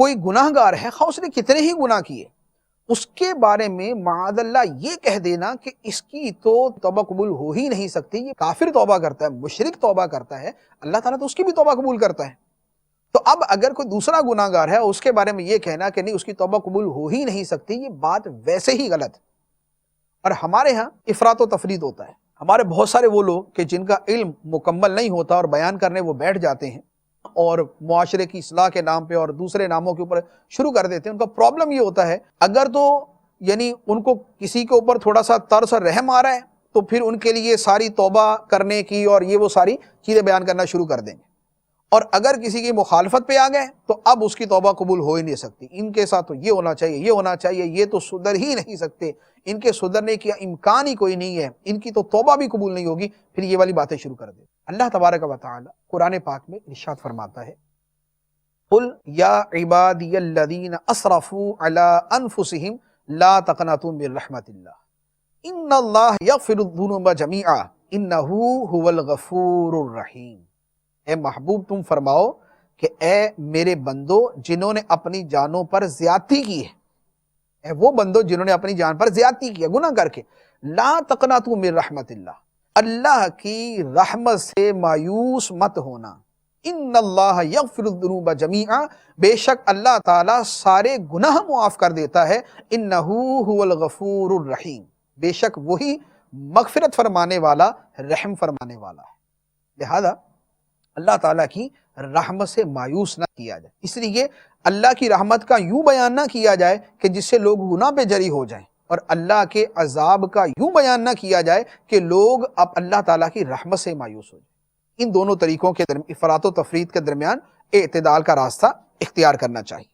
کوئی گناہگار ہے، خواہ اس نے کتنے ہی گناہ کیے، اس کے بارے میں معاذ اللہ یہ کہہ دینا کہ اس کی تو توبہ قبول ہو ہی نہیں سکتی، یہ کافر توبہ کرتا ہے، مشرک توبہ کرتا ہے، اللہ تعالیٰ تو اس کی بھی توبہ قبول کرتا ہے۔ تو اب اگر کوئی دوسرا گناہگار ہے اس کے بارے میں یہ کہنا کہ نہیں اس کی توبہ قبول ہو ہی نہیں سکتی، یہ بات ویسے ہی غلط ہے۔ اور ہمارے ہاں افراط و تفریط ہوتا ہے، ہمارے بہت سارے وہ لوگ کہ جن کا علم مکمل نہیں ہوتا اور بیان کرنے وہ بیٹھ جاتے ہیں اور معاشرے کی اصلاح کے نام پہ اور دوسرے ناموں کے اوپر شروع کر دیتے ہیں۔ ان کا پرابلم یہ ہوتا ہے، اگر تو یعنی ان کو کسی کے اوپر تھوڑا سا ترس اور رحم آ رہا ہے تو پھر ان کے لیے ساری توبہ کرنے کی اور یہ وہ ساری چیزیں بیان کرنا شروع کر دیں گے، اور اگر کسی کی مخالفت پہ آ گئے تو اب اس کی توبہ قبول ہو ہی نہیں سکتی۔ ان کے ساتھ تو یہ ہونا چاہیے، یہ ہونا چاہیے، یہ تو سدھر ہی نہیں سکتے، ان کے سدھرنے کی امکان ہی کوئی نہیں ہے، ان کی تو توبہ بھی قبول نہیں ہوگی، پھر یہ والی باتیں شروع کر دیں۔ اللہ تبارک و تعالی قرآن پاک میں ارشاد فرماتا ہے، قل یا عبادی الذین اسرفوا علی انفسہم لا تقنطوا من رحمت اللہ ان اللہ یغفر الذنوب جمیعا انہ هو الغفور الرحیم۔ اے محبوب تم فرماؤ کہ اے میرے بندو جنہوں نے اپنی جانوں پر زیادتی کی ہے، اے وہ بندو جنہوں نے اپنی جان پر زیادتی کی ہے گناہ کر کے، لا تقنطوا من رحمت اللہ، اللہ کی رحمت سے مایوس مت ہونا، ان اللہ یغفر الذنوب جمیعا، بے شک اللہ تعالیٰ سارے گناہ معاف کر دیتا ہے، انہ هو الغفور الرحیم، بے شک وہی مغفرت فرمانے والا رحم فرمانے والا ہے۔ لہذا اللہ تعالیٰ کی رحمت سے مایوس نہ کیا جائے، اس لیے اللہ کی رحمت کا یوں بیان نہ کیا جائے کہ جس سے لوگ گناہ پہ جری ہو جائیں، اور اللہ کے عذاب کا یوں بیان نہ کیا جائے کہ لوگ اب اللہ تعالیٰ کی رحمت سے مایوس ہو جائیں۔ ان دونوں طریقوں کے افراط و تفریط کے درمیان اعتدال کا راستہ اختیار کرنا چاہیے۔